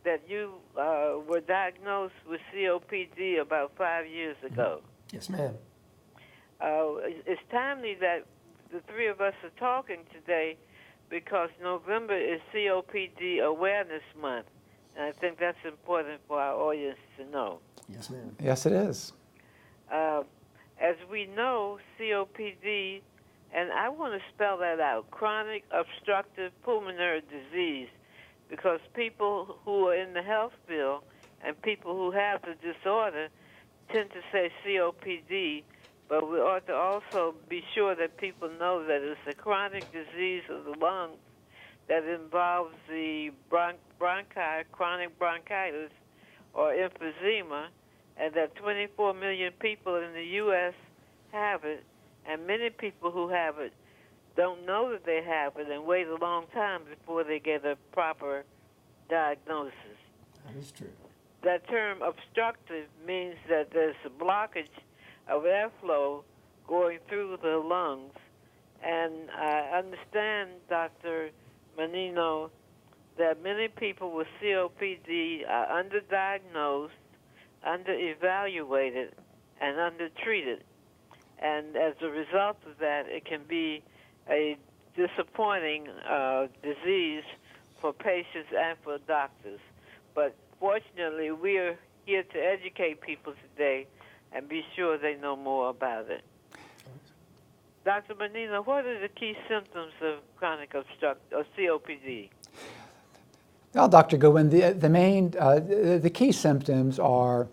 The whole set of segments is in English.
that you were diagnosed with COPD about 5 years ago. Yes, ma'am. It's timely that the three of us are talking today because November is COPD Awareness Month, and I think that's important for our audience to know. Yes, ma'am. Yes, it is. As we know, COPD, and I want to spell that out, chronic obstructive pulmonary disease, because people who are in the health field and people who have the disorder tend to say COPD, but we ought to also be sure that people know that it's a chronic disease of the lungs that involves the chronic bronchitis, or emphysema, and that 24 million people in the U.S. have it, and many people who have it don't know that they have it and wait a long time before they get a proper diagnosis. That is true. That term obstructive means that there's a blockage of airflow going through the lungs. And I understand, Dr. Mannino, that many people with COPD are underdiagnosed, under-evaluated, and undertreated. And as a result of that, it can be a disappointing disease for patients and for doctors. But fortunately, we are here to educate people today and be sure they know more about it. Dr. Mannino, what are the key symptoms of chronic obstructive COPD? Well, Dr. Goodwin, the key symptoms are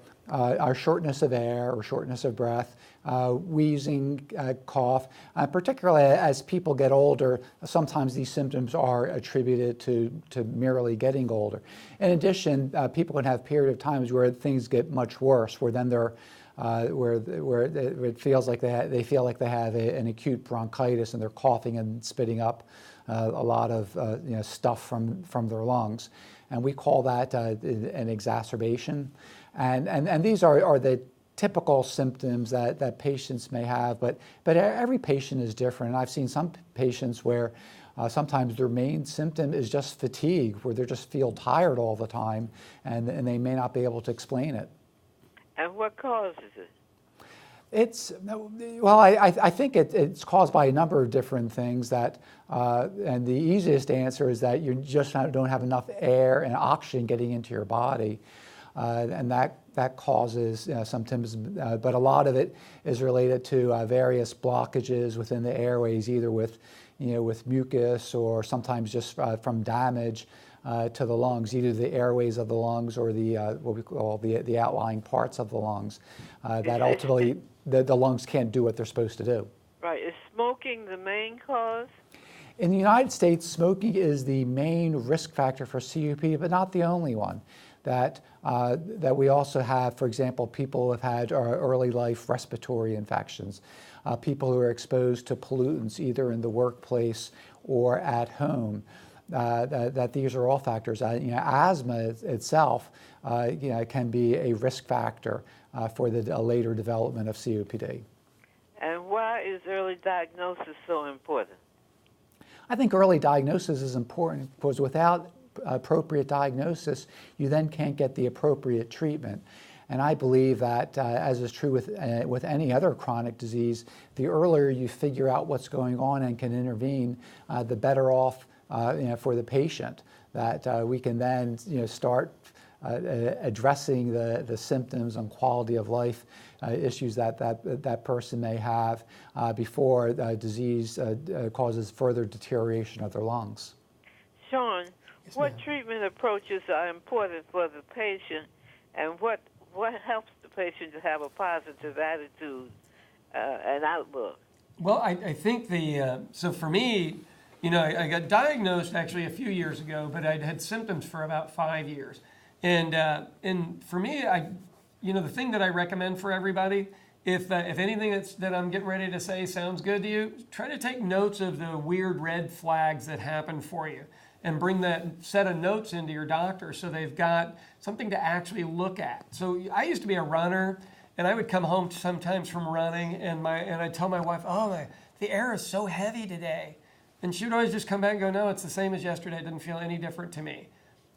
shortness of air or shortness of breath, wheezing, cough. Particularly as people get older, sometimes these symptoms are attributed to merely getting older. In addition, people can have period of times where things get much worse, where then they're where it feels like they feel like they have an acute bronchitis and they're coughing and spitting up a lot of stuff from their lungs, and we call that an exacerbation. And these are the typical symptoms that patients may have, but every patient is different. And I've seen some patients where sometimes their main symptom is just fatigue, where they just feel tired all the time, and they may not be able to explain it. And what causes it? I think it's caused by a number of different things. And the easiest answer is that you just don't have enough air and oxygen getting into your body, and that causes symptoms. But a lot of it is related to various blockages within the airways, either with mucus or sometimes just from damage to the lungs, either the airways of the lungs or the what we call the outlying parts of the lungs. That ultimately the lungs can't do what they're supposed to do. Right. Is smoking the main cause? In the United States, smoking is the main risk factor for COPD, but not the only one. That we also have, for example, people who have had early life respiratory infections, people who are exposed to pollutants either in the workplace or at home. That these are all factors. Asthma itself, can be a risk factor for the later development of COPD. And why is early diagnosis so important? I think early diagnosis is important because without appropriate diagnosis, you then can't get the appropriate treatment. And I believe that, as is true with any other chronic disease, the earlier you figure out what's going on and can intervene, the better off for the patient. That we can then start addressing the symptoms and quality of life issues that person may have before the disease causes further deterioration of their lungs. Sean, Yes, what ma'am. treatment approaches are important for the patient, and what helps the patient to have a positive attitude and outlook? Well, I think so for me, I got diagnosed actually a few years ago, but I'd had symptoms for about 5 years. And for me, the thing that I recommend for everybody, if anything that I'm getting ready to say sounds good to you, try to take notes of the weird red flags that happen for you and bring that set of notes into your doctor so they've got something to actually look at. So I used to be a runner, and I would come home sometimes from running, and I'd tell my wife, the air is so heavy today. And she would always just come back and go, no, it's the same as yesterday. It didn't feel any different to me.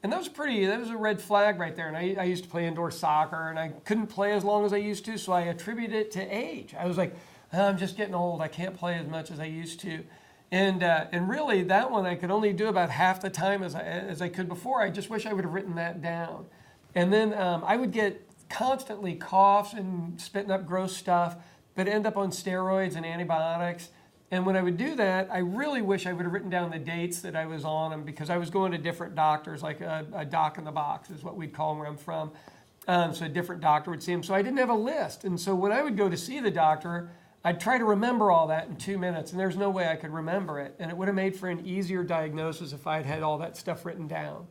And that was a red flag right there. And I used to play indoor soccer, and I couldn't play as long as I used to, so I attributed it to age. I was like, "Oh, I'm just getting old. I can't play as much as I used to." And really, that one I could only do about half the time as I could before. I just wish I would have written that down. And then I would get constantly coughs and spitting up gross stuff, but end up on steroids and antibiotics. And when I would do that, I really wish I would have written down the dates that I was on them, because I was going to different doctors, like a doc in the box is what we'd call them where I'm from. So a different doctor would see them. So I didn't have a list. And so when I would go to see the doctor, I'd try to remember all that in 2 minutes, and there's no way I could remember it. And it would have made for an easier diagnosis if I had had all that stuff written down.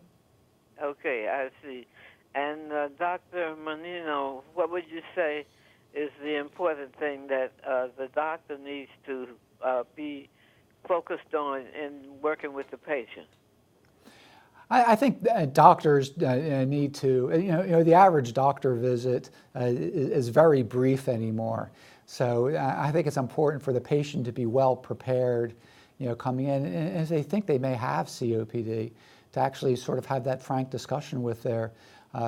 Okay, I see. And Dr. Mannino, what would you say is the important thing that the doctor needs to be focused on in working with the patient? I think doctors need to, the average doctor visit is very brief anymore. So I think it's important for the patient to be well prepared, coming in. And if they think they may have COPD, to actually sort of have that frank discussion with their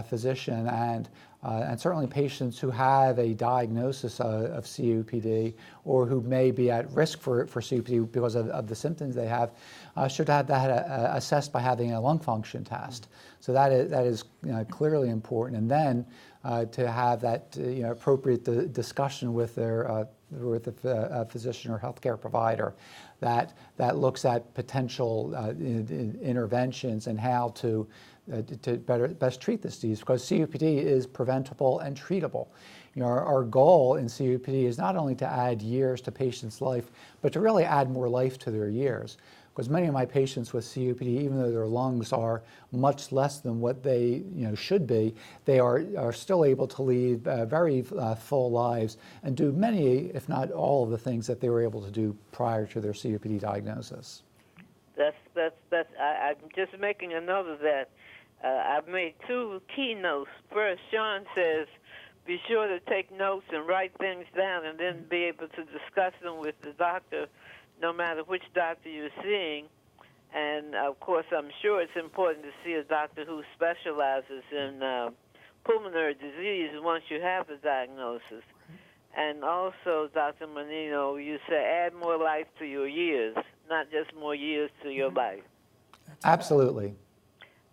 physician, and certainly patients who have a diagnosis of COPD or who may be at risk for COPD because of the symptoms they have should have that assessed by having a lung function test. So that is clearly important, and then to have that appropriate discussion with their physician or healthcare provider that looks at potential interventions and how to best treat this disease, because COPD is preventable and treatable. Our goal in COPD is not only to add years to patients' life, but to really add more life to their years. Because many of my patients with COPD, even though their lungs are much less than what they should be, they are still able to lead very full lives and do many, if not all, of the things that they were able to do prior to their COPD diagnosis. I'm just making a note of that. I've made 2 keynotes. First, Sean says, be sure to take notes and write things down, and then be able to discuss them with the doctor, no matter which doctor you're seeing. And, of course, I'm sure it's important to see a doctor who specializes in pulmonary disease once you have the diagnosis. And also, Dr. Mannino, you say add more life to your years, not just more years to your life. Absolutely.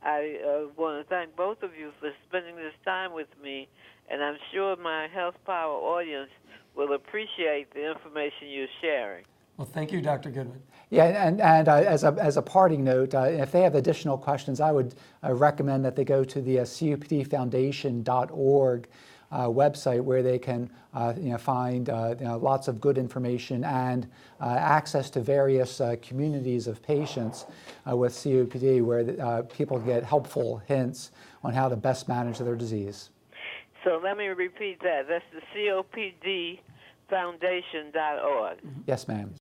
I want to thank both of you for spending this time with me, and I'm sure my Health Power audience will appreciate the information you're sharing. Well, thank you, Dr. Goodwin. Yeah, and as a parting note, if they have additional questions, I would recommend that they go to the COPDfoundation.org website, where they can find lots of good information and access to various communities of patients with COPD, where people get helpful hints on how to best manage their disease. So let me repeat that. That's the COPDfoundation.org. Yes, ma'am.